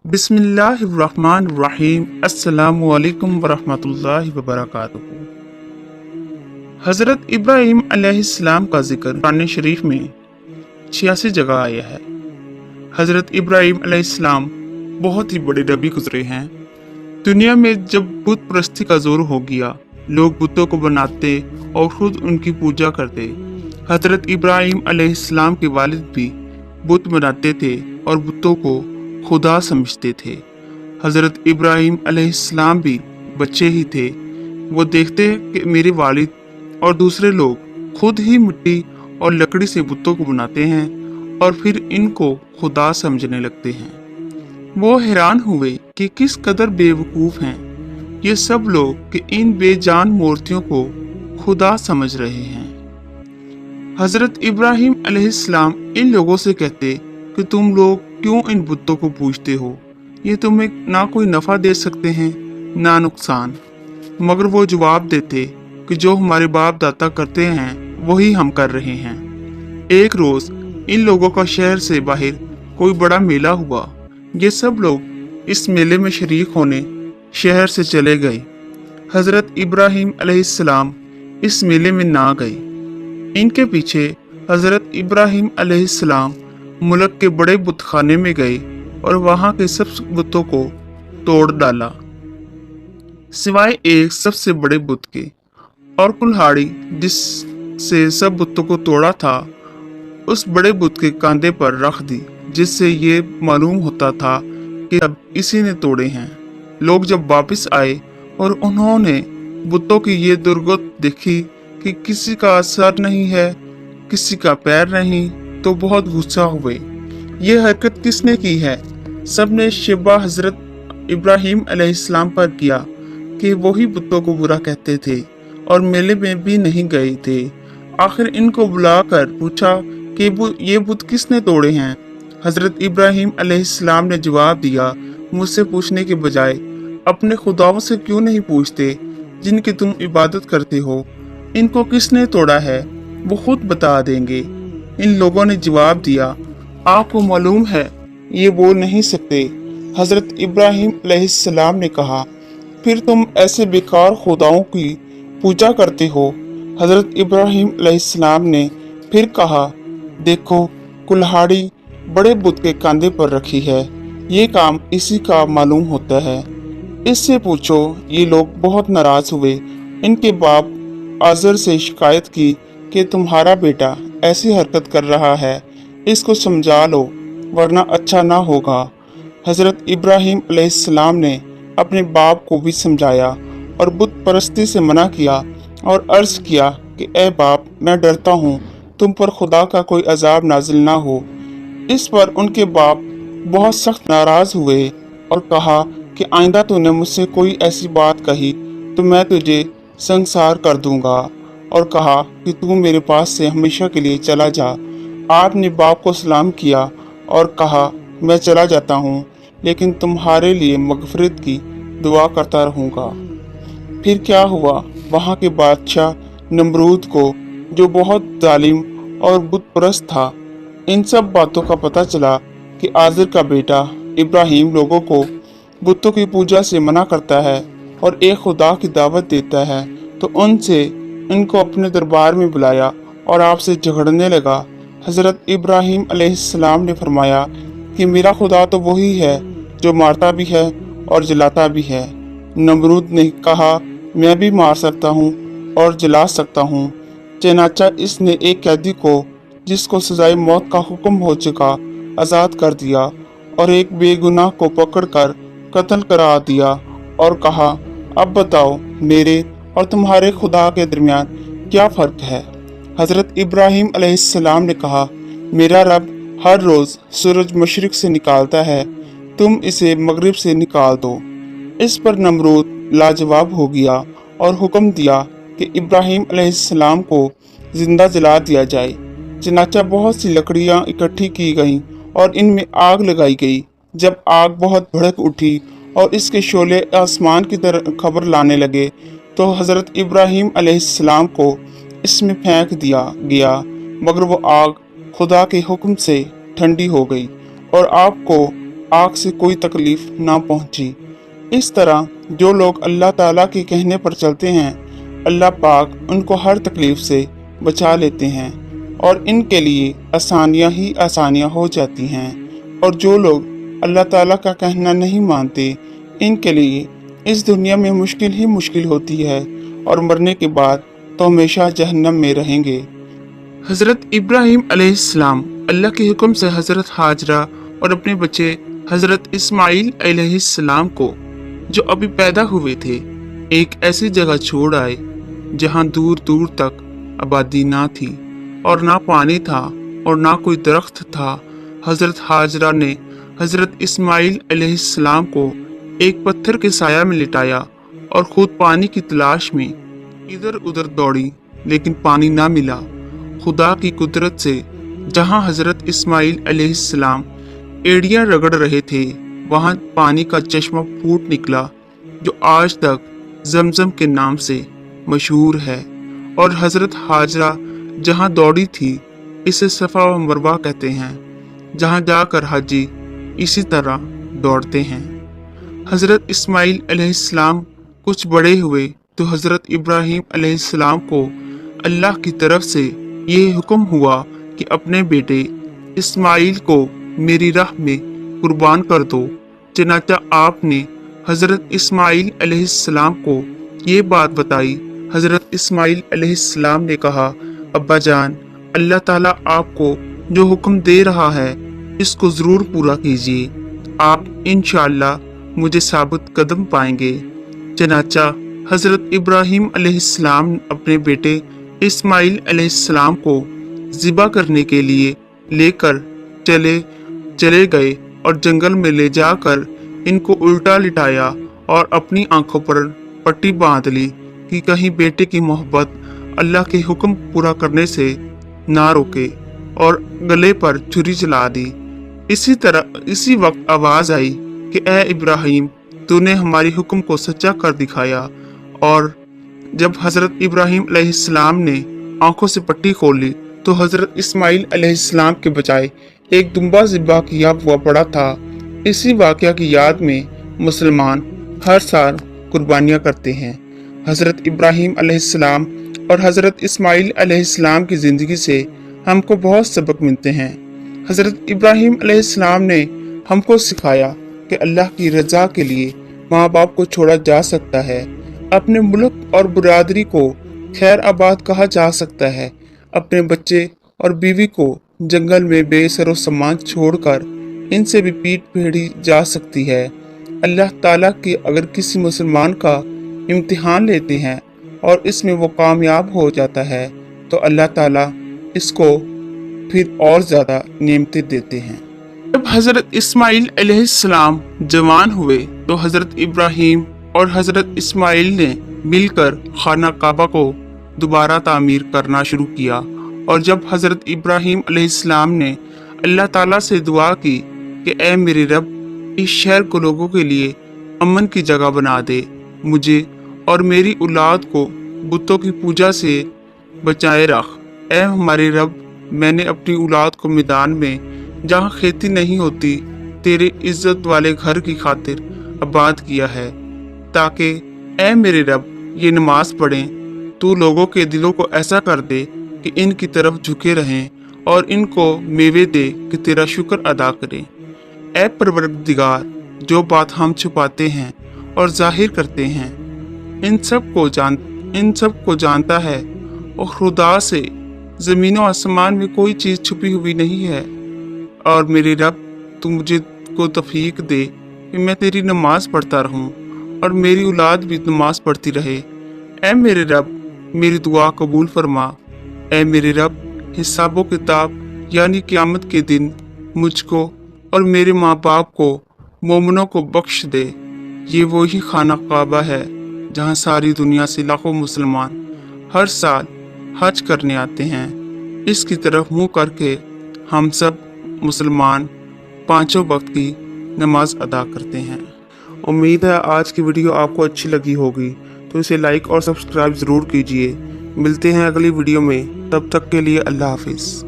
बिस्मिल्लाहिर्रहमानिर्रहीम। अस्सलामु अलैकुम वरहमतुल्लाहि वबरकातुहू। हज़रत इब्राहीम अलैहिस्सलाम का जिक्र कुरान शरीफ में 86 जगह आया है। हज़रत इब्राहीम अलैहिस्सलाम बहुत ही बड़े नबी गुजरे हैं। दुनिया में जब बुत परस्ती का जोर हो गया, लोग बुतों को बनाते और खुद उनकी पूजा करते। हज़रत इब्राहीम अलैहिस्सलाम के वालिद भी बुत बनाते थे और बुतों को खुदा समझते थे। हज़रत इब्राहीम अलैहिस्सलाम भी बच्चे ही थे। वो देखते कि मेरे वालिद और दूसरे लोग खुद ही मिट्टी और लकड़ी से बुतों को बनाते हैं और फिर इनको खुदा समझने लगते हैं। वो हैरान हुए कि किस कदर बेवकूफ़ हैं ये सब लोग कि इन बेजान मूर्तियों को खुदा समझ रहे हैं। हज़रत इब्राहीम अलैहिस्सलाम इन लोगों से कहते कि तुम लोग क्यों इन बुतों को पूजते हो? ये तुम्हें ना कोई नफ़ा दे सकते हैं ना नुकसान। मगर वो जवाब देते कि जो हमारे बाप दादा करते हैं वही हम कर रहे हैं। एक रोज़ इन लोगों का शहर से बाहर कोई बड़ा मेला हुआ। ये सब लोग इस मेले में शरीक होने शहर से चले गए। हज़रत इब्राहीम अलैहिस्सलाम इस मेले में ना गए। इनके पीछे हज़रत इब्राहीम अलैहिस्सलाम मुल्क के बड़े बुतखाने में गए और वहाँ के सब बुतों को तोड़ डाला सिवाय एक सबसे बड़े बुत के, और कुल्हाड़ी जिससे सब बुतों को तोड़ा था उस बड़े बुत के कांधे पर रख दी, जिससे ये मालूम होता था कि अब इसी ने तोड़े हैं। लोग जब वापस आए और उन्होंने बुतों की ये दुर्गत देखी कि किसी का सर नहीं है, किसी का पैर नहीं, तो बहुत गुस्सा हुए। ये हरकत किसने की है? सबने शिबा हज़रत इब्राहीम अलैहिस्सलाम पर किया कि वही बुतों को बुरा कहते थे और मेले में भी नहीं गए थे। आखिर इनको बुलाकर पूछा कि ये बुत किसने तोड़े हैं? हज़रत इब्राहीम अलैहिस्सलाम ने जवाब दिया, मुझसे पूछने के बजाय अपने खुदाओं से क्यों नहीं पूछते जिनकी तुम इबादत करते हो? इनको किसने तोड़ा है वो खुद बता देंगे। इन लोगों ने जवाब दिया, आपको मालूम है ये बोल नहीं सकते। हज़रत इब्राहीम अलैहिस्सलाम ने कहा, फिर तुम ऐसे बेकार खुदाओं की पूजा करते हो। हज़रत इब्राहीम अलैहिस्सलाम ने फिर कहा, देखो कुल्हाड़ी बड़े बुत के कंधे पर रखी है, ये काम इसी का मालूम होता है, इससे पूछो। ये लोग बहुत नाराज हुए। इनके बाप आज़र से शिकायत की कि तुम्हारा बेटा ऐसी हरकत कर रहा है, इसको समझा लो वरना अच्छा ना होगा। हज़रत इब्राहीम अलैहिस्सलाम ने अपने बाप को भी समझाया और बुत परस्ती से मना किया और अर्ज़ किया कि ए बाप, मैं डरता हूँ तुम पर खुदा का कोई अजाब नाजिल ना हो। इस पर उनके बाप बहुत सख्त नाराज़ हुए और कहा कि आइंदा तूने मुझसे कोई ऐसी बात कही तो मैं तुझे संसार कर दूंगा, और कहा कि तू मेरे पास से हमेशा के लिए चला जा। आपने बाप को सलाम किया और कहा, मैं चला जाता हूँ, लेकिन तुम्हारे लिए मगफिरत की दुआ करता रहूँगा। फिर क्या हुआ? वहाँ के बादशाह नमरूद को, जो बहुत जालिम और बुत परस्त था, इन सब बातों का पता चला कि आज़र का बेटा इब्राहीम लोगों को बुतों की पूजा से मना करता है और एक खुदा की दावत देता है, तो उनसे इनको अपने दरबार में बुलाया और आपसे झगड़ने लगा। हज़रत इब्राहीम अलैहिस्सलाम ने फरमाया कि मेरा खुदा तो वही है जो मारता भी है और जलाता भी है। नमरूद ने कहा, मैं भी मार सकता हूँ और जला सकता हूँ। चनाचा इसने एक कैदी को, जिसको सजाए मौत का हुक्म हो चुका, आज़ाद कर दिया और एक बेगुनाह को पकड़कर कत्ल करा दिया और कहा, अब बताओ मेरे और तुम्हारे खुदा के दरमियान क्या फ़र्क है? हज़रत इब्राहीम अलैहिस्सलाम ने कहा, मेरा रब हर रोज़ सूरज मशरिक़ से निकालता है, तुम इसे मगरिब से निकाल दो। इस पर नमरूद लाजवाब हो गया और हुक्म दिया कि इब्राहीम अलैहिस्सलाम को जिंदा जला दिया जाए। चनाचा बहुत सी लकड़ियाँ इकट्ठी की गईं और इनमें आग लगाई गई। जब आग बहुत भड़क उठी और इसके शोले आसमान की तरफ खबर लाने लगे, तो हज़रत इब्राहीम अलैहिस्सलाम को इसमें फेंक दिया गया, मगर वो आग खुदा के हुक्म से ठंडी हो गई और आग को आग से कोई तकलीफ ना पहुंची। इस तरह जो लोग अल्लाह ताला के कहने पर चलते हैं, अल्लाह पाक उनको हर तकलीफ से बचा लेते हैं और इनके लिए आसानियां ही आसानियां हो जाती हैं। और जो लोग अल्लाह ताला का कहना नहीं मानते, इनके लिए इस दुनिया में मुश्किल ही मुश्किल होती है और मरने के बाद तो हमेशा जहन्नम में रहेंगे। हज़रत इब्राहीम अलैहिस्सलाम अल्लाह के हुक्म से हज़रत हाजरा और अपने बच्चे हज़रत इस्माइल अलैहिस्सलाम को, जो अभी पैदा हुए थे, एक ऐसी जगह छोड़ आए जहां दूर दूर तक आबादी ना थी और ना पानी था और ना कोई दरख्त था। हज़रत हाजरा ने हज़रत इस्माइल अलैहिस्सलाम को एक पत्थर के साया में लिटाया और खुद पानी की तलाश में इधर उधर दौड़ी, लेकिन पानी ना मिला। खुदा की कुदरत से जहां हज़रत इस्माइल अलैहिस्सलाम एड़ियां रगड़ रहे थे, वहां पानी का चश्मा फूट निकला, जो आज तक जमजम के नाम से मशहूर है। और हज़रत हाजरा जहां दौड़ी थी, इसे सफ़ा व मरवा कहते हैं, जहां जाकर हाजी इसी तरह दौड़ते हैं। हज़रत इस्माइल अलैहिस्सलाम कुछ बड़े हुए तो हज़रत इब्राहीम अलैहिस्सलाम को अल्लाह की तरफ से ये हुक्म हुआ कि अपने बेटे इस्माइल को मेरी राह में कुर्बान कर दो। चनाचा आपने हज़रत इस्माइल अलैहिस्सलाम को ये बात बताई। हज़रत इस्माइल अलैहिस्सलाम ने कहा, अब्बा जान, अल्लाह ताला आपको जो हुक्म दे रहा है, इसको ज़रूर पूरा कीजिए। आप इंशाअल्लाह मुझे साबित कदम पाएंगे। चनाचा हज़रत इब्राहीम अलैहिस्सलाम अपने बेटे इस्माइल अलैहिस्सलाम को ज़िबा करने के लिए लेकर चले गए और जंगल में ले जाकर इनको उल्टा लिटाया और अपनी आंखों पर पट्टी बांध ली कि कहीं बेटे की मोहब्बत अल्लाह के हुक्म पूरा करने से ना रोके, और गले पर छुरी चला दी। इसी वक्त आवाज़ आई कि ए इब्राहीम, तूने हमारी हुक्म को सच्चा कर दिखाया। और जब हज़रत इब्राहीम अलैहिस्सलाम ने आंखों से पट्टी खोली तो हज़रत इस्माइल अलैहिस्सलाम के बजाय एक दुम्बा ज़िबा किया हुआ पड़ा था। इसी वाक़या की याद में मुसलमान हर साल कुर्बानियाँ करते हैं। हज़रत इब्राहीम अलैहिस्सलाम और हज़रत इस्माइल अलैहिस्सलाम की ज़िंदगी से हमको बहुत सबक मिलते हैं। हज़रत इब्राहीम अलैहिस्सलाम ने हमको सिखाया कि अल्लाह की रज़ा के लिए माँ बाप को छोड़ा जा सकता है, अपने मुल्क और बरादरी को खैर आबाद कहा जा सकता है, अपने बच्चे और बीवी को जंगल में बेसरो सामान छोड़कर इनसे भी पीठ फेरी जा सकती है। अल्लाह ताला की अगर किसी मुसलमान का इम्तिहान लेते हैं और इसमें वो कामयाब हो जाता है, तो अल्लाह ताला इसको फिर और ज़्यादा नेमतें देते हैं। जब हज़रत इस्माइल अलैहिस्सलाम जवान हुए तो हज़रत इब्राहीम और हज़रत इस्माइल ने मिलकर खाना काबा को दोबारा तामीर करना शुरू किया। और जब हज़रत इब्राहीम अलैहिस्सलाम ने अल्लाह ताला से दुआ की कि ए मेरे रब, इस शहर को लोगों के लिए अमन की जगह बना दे, मुझे और मेरी औलाद को बुतों की पूजा से बचाए रख। ए हमारे रब, मैंने अपनी औलाद को मैदान में जहाँ खेती नहीं होती तेरे इज्जत वाले घर की खातिर आबाद किया है, ताकि ए मेरे रब ये नमाज पढ़ें। तू लोगों के दिलों को ऐसा कर दे कि इनकी तरफ झुके रहें और इनको मेवे दे कि तेरा शुक्र अदा करें। ए परवरदिगार, जो बात हम छुपाते हैं और जाहिर करते हैं, इन सब को जानता है, और खुदा से ज़मीन और आसमान में कोई चीज़ छुपी हुई नहीं है। और मेरे रब, तू मुझे को तौफीक दे कि मैं तेरी नमाज पढ़ता रहूं और मेरी औलाद भी नमाज पढ़ती रहे। ए मेरे रब, मेरी दुआ कबूल फरमा। ए मेरे रब, हिसाबो किताब यानी क़यामत के दिन मुझको और मेरे माँ बाप को, मोमिनों को बख्श दे। ये वही खाना काबा है जहाँ सारी दुनिया से लाखों मुसलमान हर साल हज करने आते हैं। इसकी तरफ मुँह करके हम सब मुसलमान पांचों वक्त की नमाज अदा करते हैं। उम्मीद है आज की वीडियो आपको अच्छी लगी होगी, तो इसे लाइक और सब्सक्राइब ज़रूर कीजिए। मिलते हैं अगली वीडियो में, तब तक के लिए अल्लाह हाफिज़।